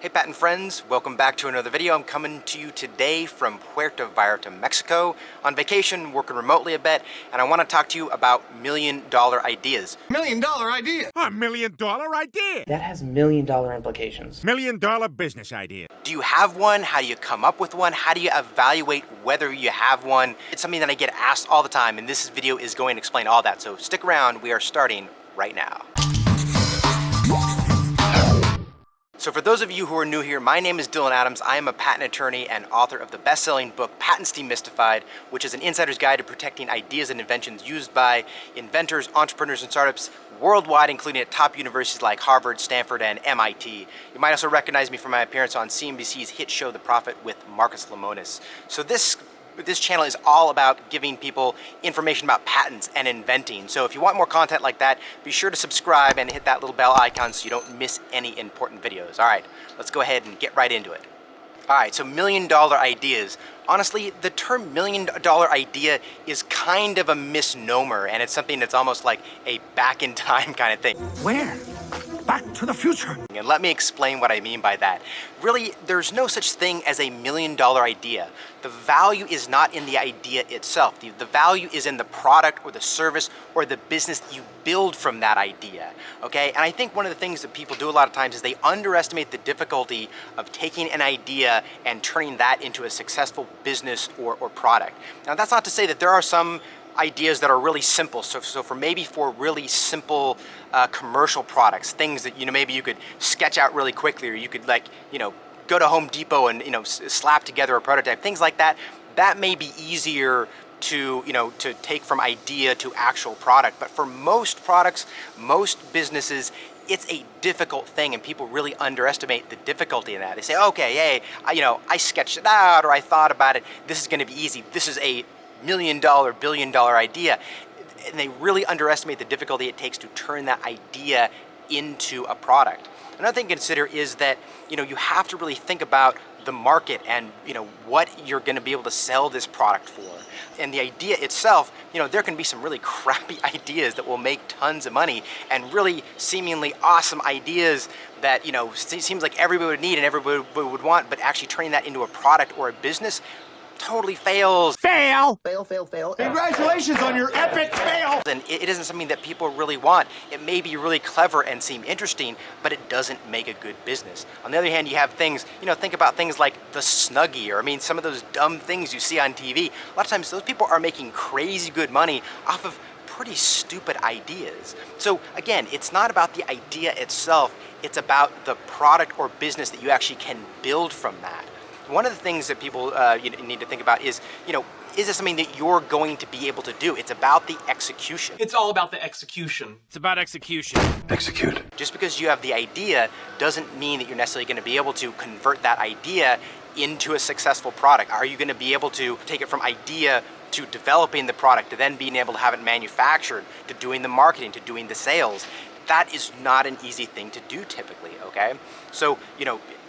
Hey patent friends, welcome back to another video. I'm coming to you today from Puerto Vallarta, Mexico, on vacation, working remotely a bit, and I want to talk to you about million-dollar ideas. Million-dollar idea! A million-dollar idea! That has million-dollar implications. Million-dollar business idea. Do you have one? How do you come up with one? How do you evaluate whether you have one? It's something that I get asked all the time, and this video is going to explain all that, so stick around. We are starting right now. So for those of you who are new here, my name is Dylan Adams. I am a patent attorney and author of the best-selling book, Patents Demystified, which is an insider's guide to protecting ideas and inventions used by inventors, entrepreneurs, and startups worldwide, including at top universities like Harvard, Stanford, and MIT. You might also recognize me from my appearance on CNBC's hit show, The Profit, with Marcus Lemonis. So this channel is all about giving people information about patents and inventing. So if you want more content like that, be sure to subscribe and hit that little bell icon so you don't miss any important videos. All right, let's go ahead and get right into it. All right, so million-dollar ideas. Honestly, the term million-dollar idea is kind of a misnomer, and it's something that's almost like a back-in-time kind of thing. Where? Back to the future. And let me explain what I mean by that. Really, there's no such thing as a million-dollar idea. The value is not in the idea itself. The value is in the product or the service or the business that you build from that idea, okay? And I think one of the things that people do a lot of times is they underestimate the difficulty of taking an idea and turning that into a successful business or product. Now, that's not to say that there are some ideas that are really simple. So for really simple commercial products, things that maybe you could sketch out really quickly, or you could go to Home Depot and slap together a prototype, things like that. That may be easier to to take from idea to actual product. But for most products, most businesses, it's a difficult thing, and people really underestimate the difficulty in that. They say, okay, hey, I sketched it out, or I thought about it. This is going to be easy. This is a million-dollar, billion-dollar idea. And they really underestimate the difficulty it takes to turn that idea into a product. Another thing to consider is that you have to really think about the market and what you're going to be able to sell this product for. And the idea itself, there can be some really crappy ideas that will make tons of money, and really seemingly awesome ideas that seems like everybody would need and everybody would want, but actually turning that into a product or a business totally fails. Fail! Fail, fail, fail. Congratulations on your epic fail! And it isn't something that people really want. It may be really clever and seem interesting, but it doesn't make a good business. On the other hand, you have things, think about things like the Snuggie, or some of those dumb things you see on TV. A lot of times those people are making crazy good money off of pretty stupid ideas. So again, it's not about the idea itself, it's about the product or business that you actually can build from that. One of the things that people need to think about is this something that you're going to be able to do? It's about the execution. It's all about the execution. It's about execution. Execute. Just because you have the idea doesn't mean that you're necessarily going to be able to convert that idea into a successful product. Are you going to be able to take it from idea to developing the product, to then being able to have it manufactured, to doing the marketing, to doing the sales? That is not an easy thing to do typically, okay? So,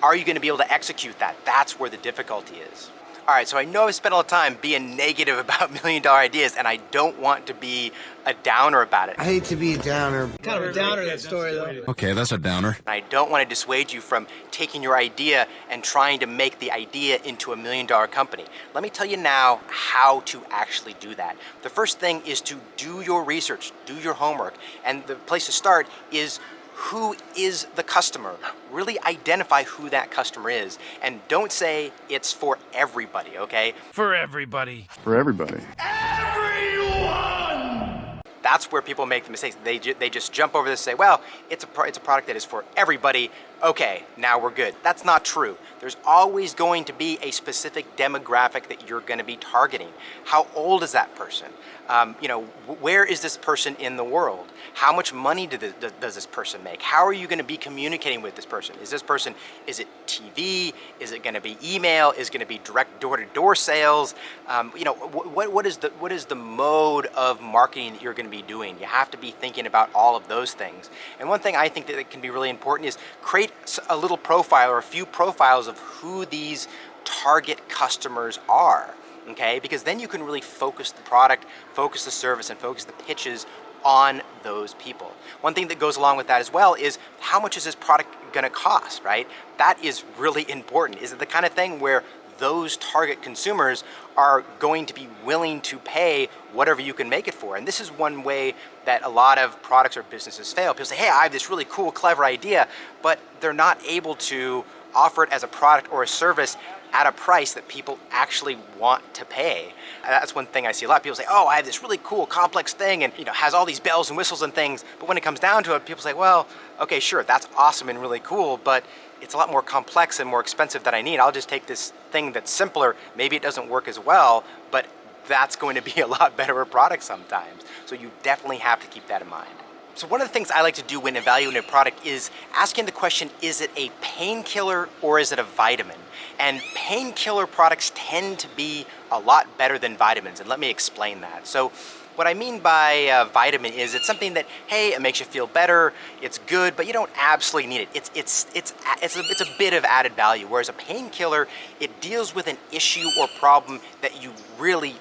are you going to be able to execute that? That's where the difficulty is. All right, so I know I've spent all the time being negative about million-dollar ideas, and I don't want to be a downer about it. I hate to be a downer. Kind of a downer, that story, though. Okay, that's a downer. I don't want to dissuade you from taking your idea and trying to make the idea into a million-dollar company. Let me tell you now how to actually do that. The first thing is to do your research, do your homework, and the place to start is who is the customer. Really identify who that customer is, and don't say it's for everybody, okay? For everybody. For everybody. That's where people make the mistakes. They just jump over this and say, well, it's a product that is for everybody. Okay, now we're good. That's not true. There's always going to be a specific demographic that you're going to be targeting. How old is that person? Where is this person in the world? How much money does this person make? How are you going to be communicating with this person? Is it TV? Is it going to be email? Is it going to be direct door-to-door sales? What is the mode of marketing that you're going to be doing? You have to be thinking about all of those things. And one thing I think that can be really important is create a little profile or a few profiles of who these target customers are. Okay, because then you can really focus the product, focus the service, and focus the pitches on those people. One thing that goes along with that as well is how much is this product going to cost, right? That is really important. Is it the kind of thing where those target consumers are going to be willing to pay whatever you can make it for? And this is one way that a lot of products or businesses fail. People say, hey, I have this really cool, clever idea, but they're not able to offer it as a product or a service at a price that people actually want to pay. And that's one thing I see a lot of people say, oh, I have this really cool, complex thing and has all these bells and whistles and things. But when it comes down to it, people say, well, okay, sure, that's awesome and really cool, but it's a lot more complex and more expensive than I need. I'll just take this thing that's simpler. Maybe it doesn't work as well, but that's going to be a lot better of a product sometimes. So you definitely have to keep that in mind. So one of the things I like to do when evaluating a product is asking the question, is it a painkiller or is it a vitamin? And painkiller products tend to be a lot better than vitamins, and let me explain that. So what I mean by vitamin is it's something that, hey, it makes you feel better, it's good, but you don't absolutely need it. It's a bit of added value, whereas a painkiller, it deals with an issue or problem that you really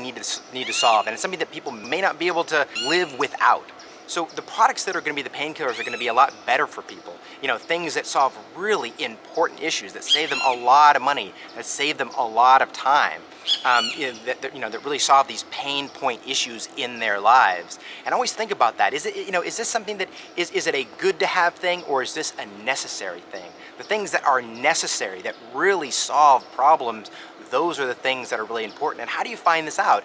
need to solve, and it's something that people may not be able to live without. So the products that are going to be the painkillers are going to be a lot better for people. Things that solve really important issues, that save them a lot of money, that save them a lot of time, that really solve these pain point issues in their lives. And always think about that. Is this something that is it a good to have thing, or is this a necessary thing? The things that are necessary, that really solve problems, those are the things that are really important. And how do you find this out?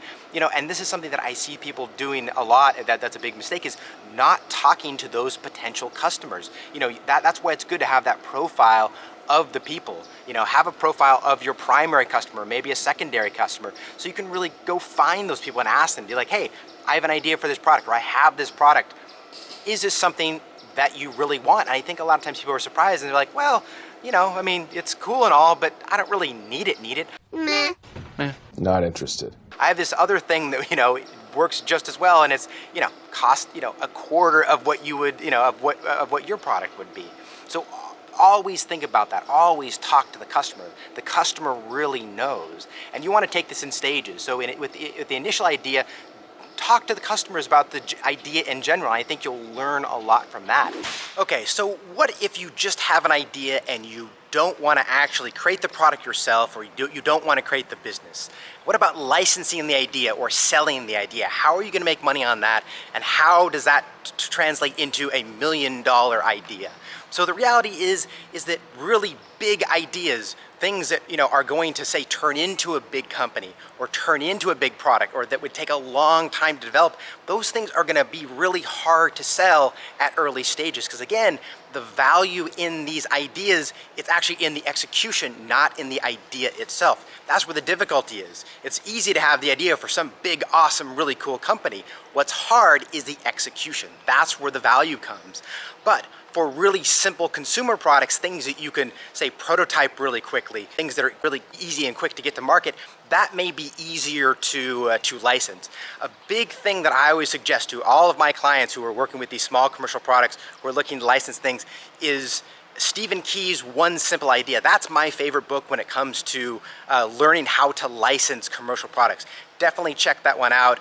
And this is something that I see people doing a lot, that's a big mistake, is not talking to those potential customers. That's why it's good to have that profile of the people. Have a profile of your primary customer, maybe a secondary customer, so you can really go find those people and ask them, be like, hey, I have an idea for this product, or I have this product. Is this something that you really want? And I think a lot of times people are surprised and they're like, well, it's cool and all, but I don't really need it. Meh. Not interested. I have this other thing that, works just as well, and it's, cost, a quarter of what you would, of what your product would be. So always think about that. Always talk to the customer. The customer really knows. And you want to take this in stages. So with the initial idea, talk to the customers about the idea in general. I think you'll learn a lot from that. Okay, so what if you just have an idea and you don't want to actually create the product yourself, or you don't want to create the business? What about licensing the idea or selling the idea? How are you going to make money on that? And how does that translate into a $1 million idea? So the reality is that really big ideas, things that are going to, say, turn into a big company or turn into a big product, or that would take a long time to develop, those things are going to be really hard to sell at early stages, because again, the value in these ideas, it's actually in the execution, not in the idea itself. That's where the difficulty is. It's easy to have the idea for some big, awesome, really cool company. What's hard is the execution. That's where the value comes. But for really simple consumer products, things that you can, say, prototype really quickly, things that are really easy and quick to get to market, that may be easier to license. A big thing that I always suggest to all of my clients who are working with these small commercial products, who are looking to license things, is Stephen Key's One Simple Idea. That's my favorite book when it comes to learning how to license commercial products. Definitely check that one out.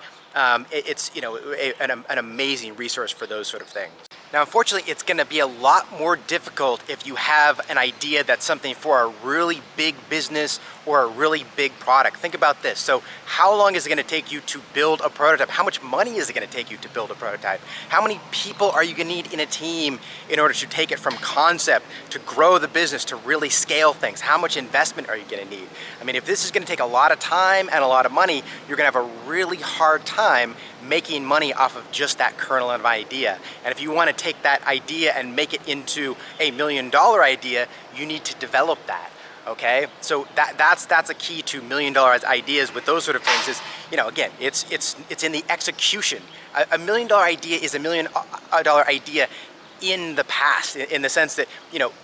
It's an amazing resource for those sort of things. Now, unfortunately, it's going to be a lot more difficult if you have an idea that's something for a really big business or a really big product. Think about this. So how long is it going to take you to build a prototype? How much money is it going to take you to build a prototype? How many people are you going to need in a team in order to take it from concept to grow the business to really scale things? How much investment are you going to need? I mean, if this is going to take a lot of time and a lot of money, you're going to have a really hard time making money off of just that kernel of idea. And if you want to take that idea and make it into a $1 million idea, you need to develop that. Okay, so that's a key to $1 million ideas with those sort of things. Is, again, it's in the execution. A $1 million idea is a $1 million idea in the past, in the sense that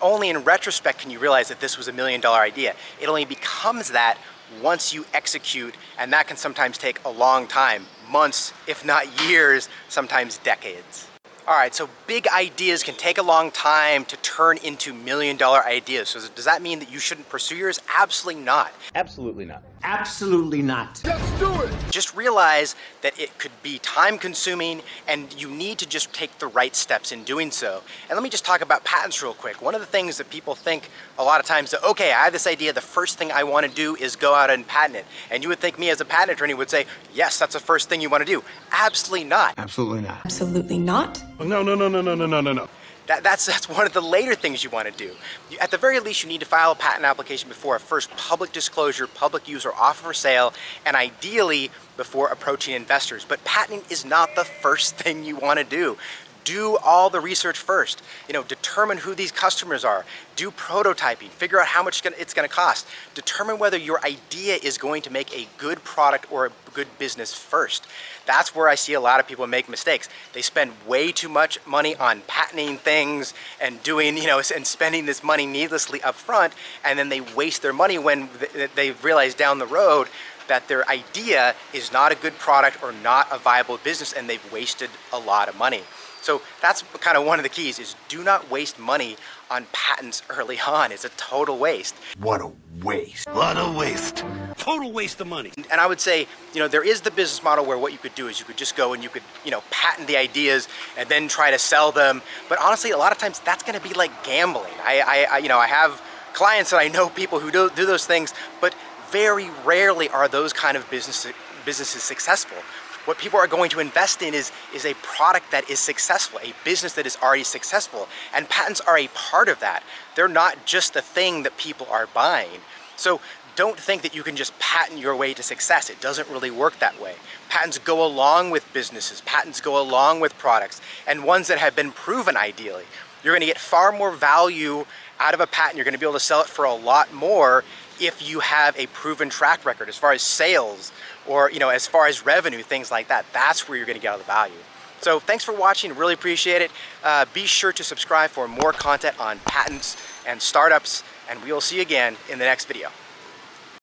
only in retrospect can you realize that this was a $1 million idea. It only becomes that once you execute, and that can sometimes take a long time, months, if not years, sometimes decades. All right, so big ideas can take a long time to turn into million-dollar ideas. So does that mean that you shouldn't pursue yours? Absolutely not. Absolutely not. Absolutely not. Just realize that it could be time-consuming and you need to just take the right steps in doing so. And let me just talk about patents real quick. One of the things that people think a lot of times that, okay, I have this idea, the first thing I want to do is go out and patent it. And you would think me as a patent attorney would say, yes, that's the first thing you want to do. Absolutely not. Absolutely not. Absolutely not. No. That's one of the later things you want to do. At the very least, you need to file a patent application before a first public disclosure, public use, or offer for sale, and ideally before approaching investors. But patenting is not the first thing you want to do. Do all the research first. Determine who these customers are. Do prototyping. Figure out how much it's going to cost. Determine whether your idea is going to make a good product or a good business first. That's where I see a lot of people make mistakes. They spend way too much money on patenting things and doing, and spending this money needlessly up front, and then they waste their money when they realize down the road that their idea is not a good product or not a viable business, and they've wasted a lot of money. So that's kind of one of the keys, is do not waste money on patents early on. It's a total waste. What a waste. What a waste. Total waste of money. And I would say, there is the business model where what you could do is you could just go and you could, patent the ideas and then try to sell them. But honestly, a lot of times that's going to be like gambling. I have clients that I know people who do those things, but very rarely are those kind of businesses successful. What people are going to invest in is a product that is successful, a business that is already successful. And patents are a part of that. They're not just the thing that people are buying. So don't think that you can just patent your way to success. It doesn't really work that way. Patents go along with businesses. Patents go along with products, and ones that have been proven ideally. You're going to get far more value out of a patent. You're going to be able to sell it for a lot more if you have a proven track record as far as sales or as far as revenue, things like that. That's where you're going to get all the value. So thanks for watching, really appreciate it. Be sure to subscribe for more content on patents and startups, and we will see you again in the next video.